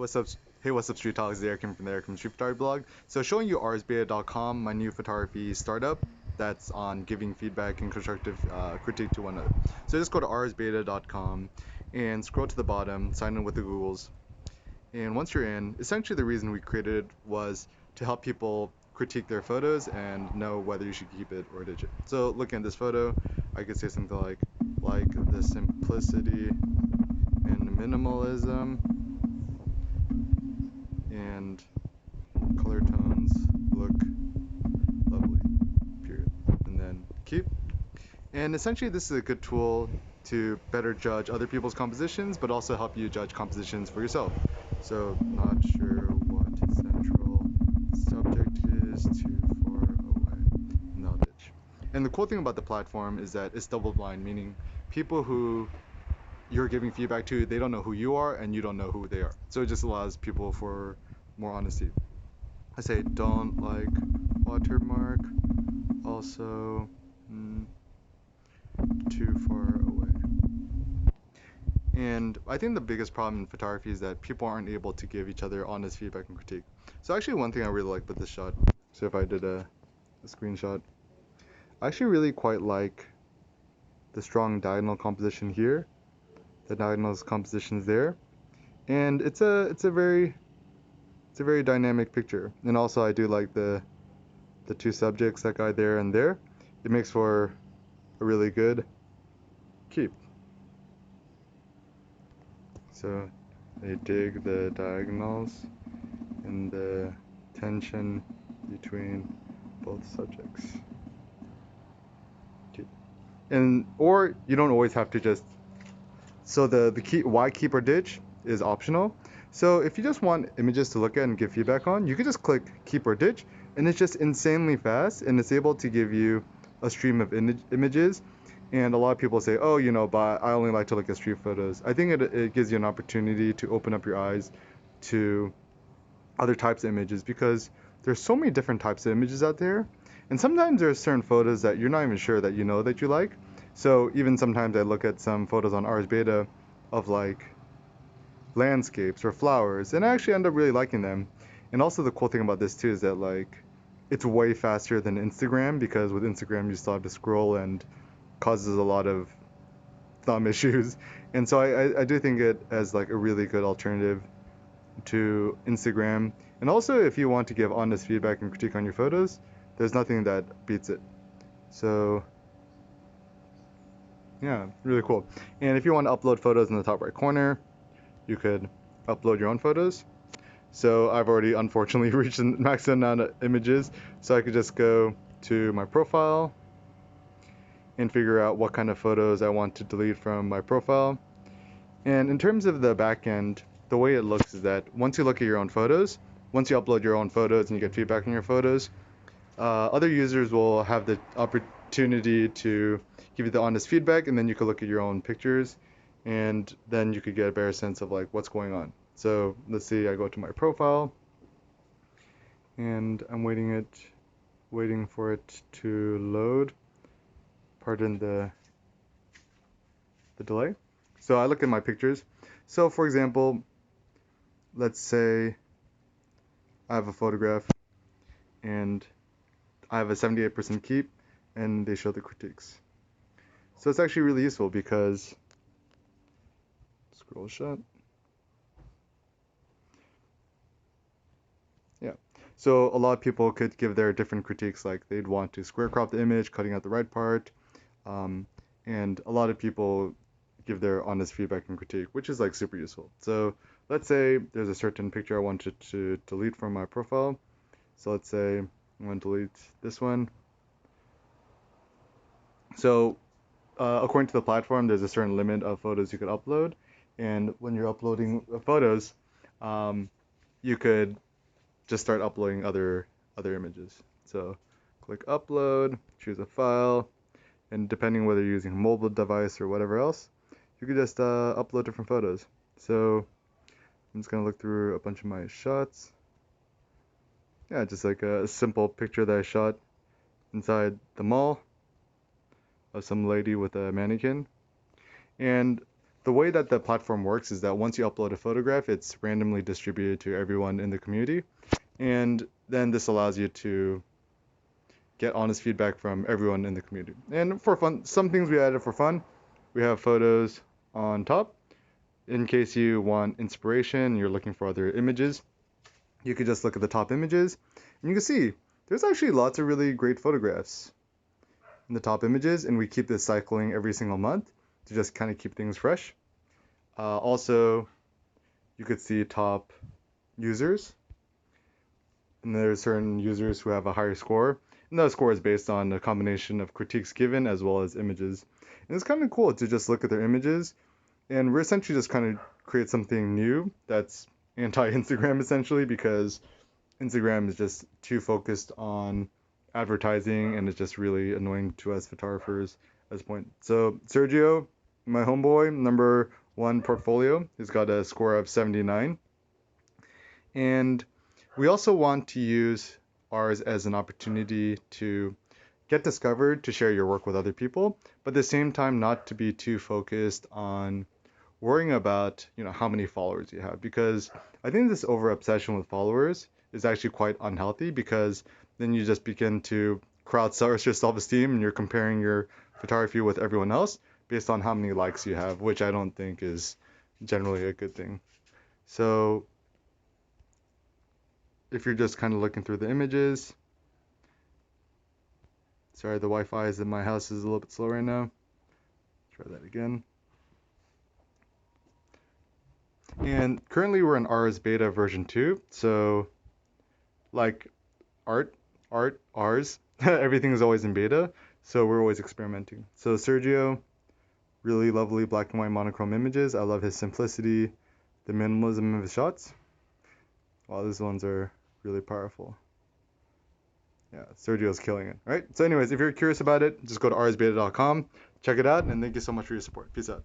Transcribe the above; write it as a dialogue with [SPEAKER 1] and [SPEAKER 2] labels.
[SPEAKER 1] what's up? Hey, what's up, Street Talks? There, Kim from the Eric from Street Photography blog. So, showing you arsbeta.com, my new photography startup that's on giving feedback and constructive critique to one another. So, just go to arsbeta.com and scroll to the bottom, sign in with the Googles. And once you're in, essentially the reason we created it was to help people critique their photos and know whether you should keep it or ditch it. So, looking at this photo, I could say something like the simplicity and minimalism and color tones look lovely, period. And then keep. And essentially this is a good tool to better judge other people's compositions, but also help you judge compositions for yourself. So, not sure what central subject is too far away. No ditch. And the cool thing about the platform is that it's double blind, meaning people who you're giving feedback to, they don't know who you are and you don't know who they are. So it just allows people for more honesty. I say don't like watermark, also too far away. And I think the biggest problem in photography is that people aren't able to give each other honest feedback and critique. So actually one thing I really like with this shot, so if I did a screenshot, I actually really quite like the strong diagonal composition here, the diagonal compositions there, and it's a very dynamic picture. And also I do like the two subjects, that guy there and there. It makes for a really good keep. So they dig the diagonals and the tension between both subjects. Keep. And or you don't always have to just, so the key, why keep or ditch is optional. So if you just want images to look at and give feedback on, you can just click keep or ditch, and it's just insanely fast, and it's able to give you a stream of images. And a lot of people say, oh, you know, but I only like to look at street photos. I think it gives you an opportunity to open up your eyes to other types of images, because there's so many different types of images out there. And sometimes there's certain photos that you're not even sure that you know that you like. So even sometimes I look at some photos on Ars Beta of like landscapes or flowers, and I actually end up really liking them. And also the cool thing about this too is that like it's way faster than Instagram, because with Instagram you still have to scroll and causes a lot of thumb issues. And so I do think it as like a really good alternative to Instagram. And also if you want to give honest feedback and critique on your photos, there's nothing that beats it. So yeah, really cool. And if you want to upload photos in the top right corner, you could upload your own photos. So I've already unfortunately reached the maximum amount of images, so I could just go to my profile and figure out what kind of photos I want to delete from my profile. And in terms of the back end, the way it looks is that once you look at your own photos, once you upload your own photos and you get feedback on your photos, other users will have the opportunity to give you the honest feedback, and then you can look at your own pictures, and then you could get a better sense of like what's going on. So let's see, I go to my profile, and I'm waiting for it to load. Pardon the delay. So I look at my pictures. So for example, let's say I have a photograph and I have a 78% keep, and they show the critiques. So it's actually really useful because, scroll shut. Yeah. So a lot of people could give their different critiques, like they'd want to square crop the image, cutting out the right part. And a lot of people give their honest feedback and critique, which is like super useful. So let's say there's a certain picture I wanted to delete from my profile. So let's say I want to delete this one. So according to the platform, there's a certain limit of photos you could upload. And when you're uploading photos, you could just start uploading other images. So click upload, choose a file, and depending whether you're using a mobile device or whatever else, you could just upload different photos. So I'm just gonna look through a bunch of my shots. Yeah, just like a simple picture that I shot inside the mall of some lady with a mannequin. And the way that the platform works is that once you upload a photograph, it's randomly distributed to everyone in the community. And then this allows you to get honest feedback from everyone in the community. And for fun, some things we added for fun, we have photos on top. In case you want inspiration, you're looking for other images, you could just look at the top images, and you can see there's actually lots of really great photographs in the top images, and we keep this cycling every single month to just kind of keep things fresh. Also, you could see top users, and there's certain users who have a higher score, and that score is based on a combination of critiques given as well as images. And it's kind of cool to just look at their images, and we're essentially just kind of create something new that's anti-Instagram essentially, because Instagram is just too focused on advertising and it's just really annoying to us photographers at this point. So Sergio, my homeboy, number one portfolio, has got a score of 79. And we also want to use ARS as an opportunity to get discovered, to share your work with other people, but at the same time not to be too focused on worrying about, how many followers you have, because I think this over obsession with followers is actually quite unhealthy, because then you just begin to crowdsource your self-esteem and you're comparing your photography with everyone else based on how many likes you have, which I don't think is generally a good thing. So if you're just kind of looking through the images, sorry, the Wi-Fi is in my house is a little bit slow right now. Try that again. And currently we're in ARS beta version 2, so like ARS, everything is always in beta, so we're always experimenting. So Sergio, really lovely black and white monochrome images. I love his simplicity, the minimalism of his shots. Wow, these ones are really powerful. Yeah, Sergio's killing it, right? So anyways, if you're curious about it, just go to arsbeta.com, check it out, and thank you so much for your support. Peace out.